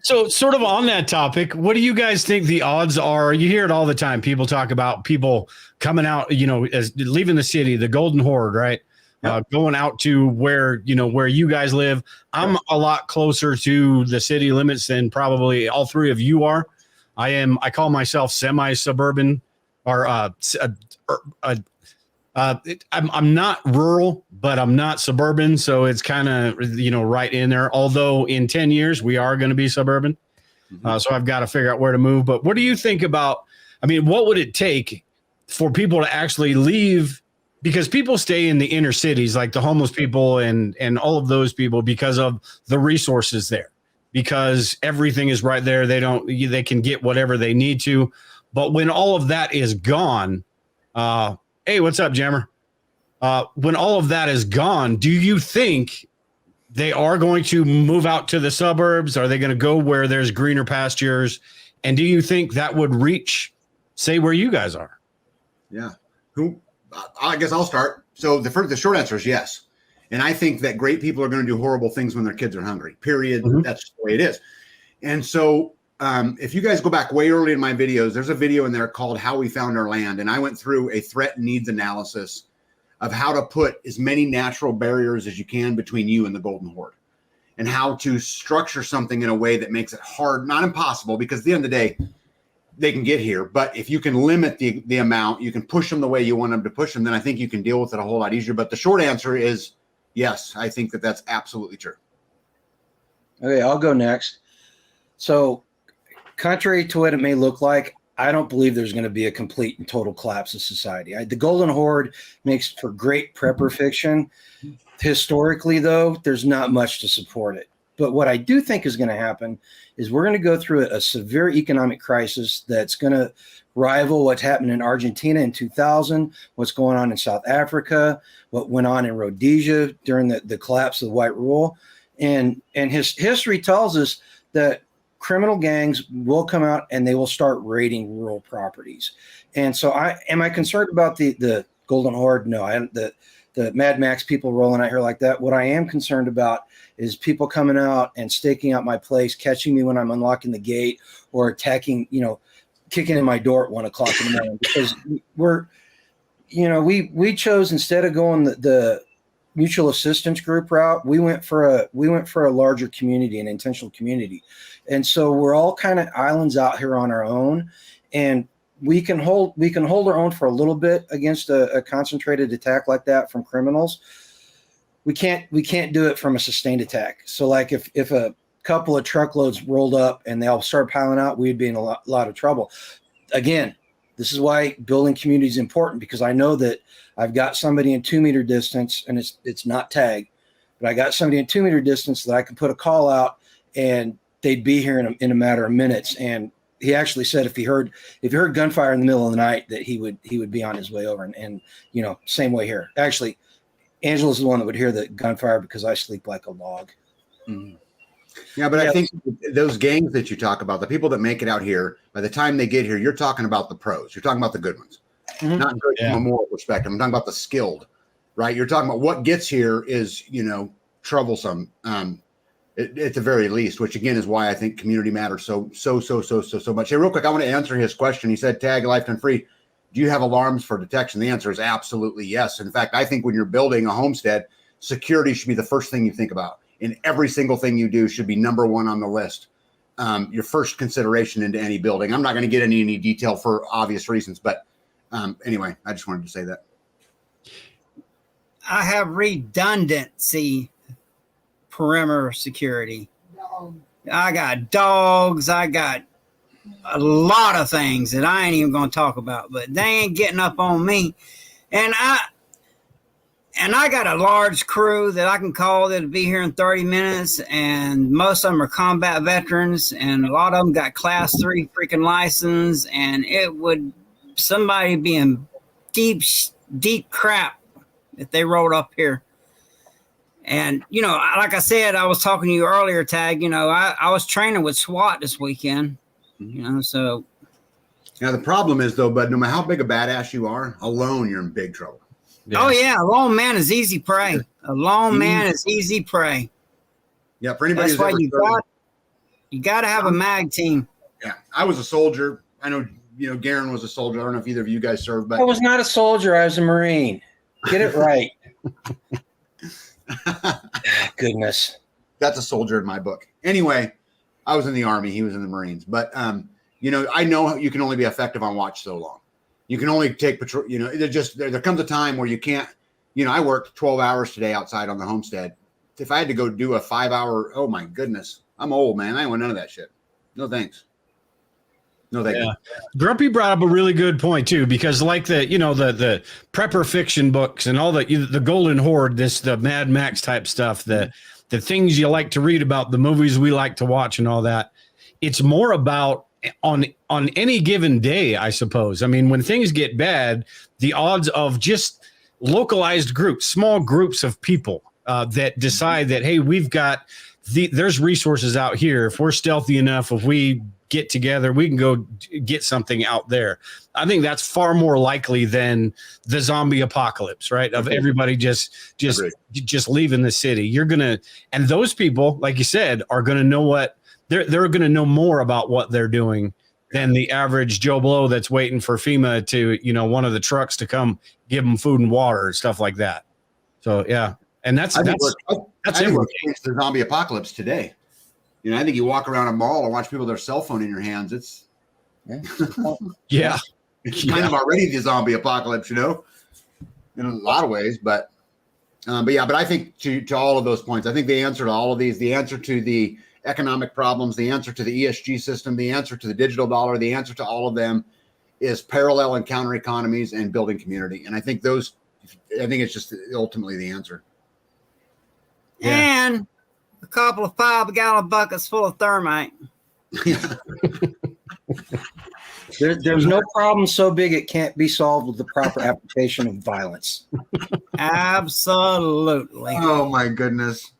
So sort of on that topic, what do you guys think the odds are? You hear it all the time. People talk about people coming out, as leaving the city, the Golden Horde, right? Yep. Going out to where you guys live. I'm a lot closer to the city limits than probably all three of you are. I call myself semi-suburban or I'm not rural, but I'm not suburban. So it's kind of, right in there. Although in 10 years, we are going to be suburban. So I've got to figure out where to move. But what do you think about, what would it take for people to actually leave? Because people stay in the inner cities, like the homeless people and all of those people, because of the resources there, because everything is right there. They can get whatever they need to. But when all of that is gone, hey, what's up, Jammer? When all of that is gone, do you think they are going to move out to the suburbs? Are they going to go where there's greener pastures? And do you think that would reach, say, where you guys are? Yeah. I guess I'll start. So the short answer is yes. And I think that great people are going to do horrible things when their kids are hungry, period. That's the way it is. And so if you guys go back way early in my videos, there's a video in there called How We Found Our Land. And I went through a threat and needs analysis of how to put as many natural barriers as you can between you and the Golden Horde, and how to structure something in a way that makes it hard, not impossible, because at the end of the day, they can get here. But if you can limit the amount, you can push them the way you want them to push them, then I think you can deal with it a whole lot easier. But the short answer is yes, I think that that's absolutely true. Okay, I'll go next. So contrary to what it may look like, I don't believe there's going to be a complete and total collapse of society. The Golden Horde makes for great prepper fiction. Historically, though, there's not much to support it. But what I do think is going to happen is we're going to go through a severe economic crisis that's going to rival what's happened in Argentina in 2000, what's going on in South Africa, what went on in Rhodesia during the collapse of the white rule. And history tells us that criminal gangs will come out and they will start raiding rural properties. And so am I concerned about the Golden Horde? No, the Mad Max people rolling out here like that. What I am concerned about is people coming out and staking out my place, catching me when I'm unlocking the gate, or attacking, kicking in my door at 1 o'clock in the morning, because we chose, instead of going the mutual assistance group route, we went for a larger community, an intentional community. And so we're all kind of islands out here on our own, and we can hold our own for a little bit against a concentrated attack like that from criminals. We can't do it from a sustained attack. So like if a couple of truckloads rolled up and they all start piling out, we'd be in a lot of trouble. Again, this is why building community is important, because I know that I've got somebody in 2 meter distance, and it's not tagged, but I got somebody in 2 meter distance that I can put a call out and they'd be here in a matter of minutes. And he actually said if he heard gunfire in the middle of the night, that he would be on his way over. And same way here. Actually, Angela's the one that would hear the gunfire, because I sleep like a log. Mm-hmm. Yeah, but I think those gangs that you talk about, the people that make it out here, by the time they get here, you're talking about the pros. You're talking about the good ones. Not from a moral perspective. I'm talking about the skilled, right? You're talking about what gets here is, troublesome. At the very least, which again is why I think community matters so much. Hey, real quick, I want to answer his question. He said, tag lifetime free. Do you have alarms for detection? The answer is absolutely yes. In fact, I think when you're building a homestead, security should be the first thing you think about. And every single thing you do should be number one on the list. Your first consideration into any building. I'm not going to get into any detail for obvious reasons, but anyway, I just wanted to say that. I have redundancy perimeter security. I got dogs. I got a lot of things that I ain't even going to talk about, but they ain't getting up on me. And I got a large crew that I can call that'll be here in 30 minutes, and most of them are combat veterans, and a lot of them got class 3 freaking license, and it would somebody be in deep crap if they rolled up here. And, like I said, I was talking to you earlier, Tag, I was training with SWAT this weekend, so. Now, the problem is, though, bud, no matter how big a badass you are, alone, you're in big trouble. Yeah. Oh, yeah. A lone man is easy prey. A lone man is easy prey. Yeah. For anybody You got to have a mag team. Yeah, I was a soldier. I know, Garen was a soldier. I don't know if either of you guys served, but I was not a soldier. I was a Marine. Get it right. Goodness. That's a soldier in my book. Anyway, I was in the Army. He was in the Marines. But, I know you can only be effective on watch so long. You can only take patrol. There comes a time where you can't, I worked 12 hours today outside on the Homestead. If I had to go do a 5-hour, oh my goodness, I'm old, man. I want none of that shit. No, thanks. No, thank you. Grumpy brought up a really good point too, because like the prepper fiction books and all the Golden Horde, the Mad Max type stuff, the things you like to read about, the movies we like to watch and all that, it's more about on any given day, I suppose. I mean, when things get bad, the odds of just localized groups, small groups of people that decide that, hey, we've got there's resources out here. If we're stealthy enough, if we get together, we can go get something out there. I think that's far more likely than the zombie apocalypse, right? Of everybody just leaving the city. And those people, like you said, are going to know what they're going to know more about what they're doing than the average Joe Blow that's waiting for FEMA to, one of the trucks to come give them food and water and stuff like that. So, yeah. And that's I think the zombie apocalypse today. I think you walk around a mall and watch people with their cell phone in your hands. It's yeah. It's kind of already the zombie apocalypse, in a lot of ways. But I think to all of those points, I think the answer to all of these, the answer to the economic problems, the answer to the ESG system, the answer to the digital dollar, the answer to all of them is parallel and counter economies and building community. And I think it's just ultimately the answer. Yeah. And a couple of 5-gallon buckets full of thermite. There's no problem so big it can't be solved with the proper application of violence. Absolutely. Oh my goodness.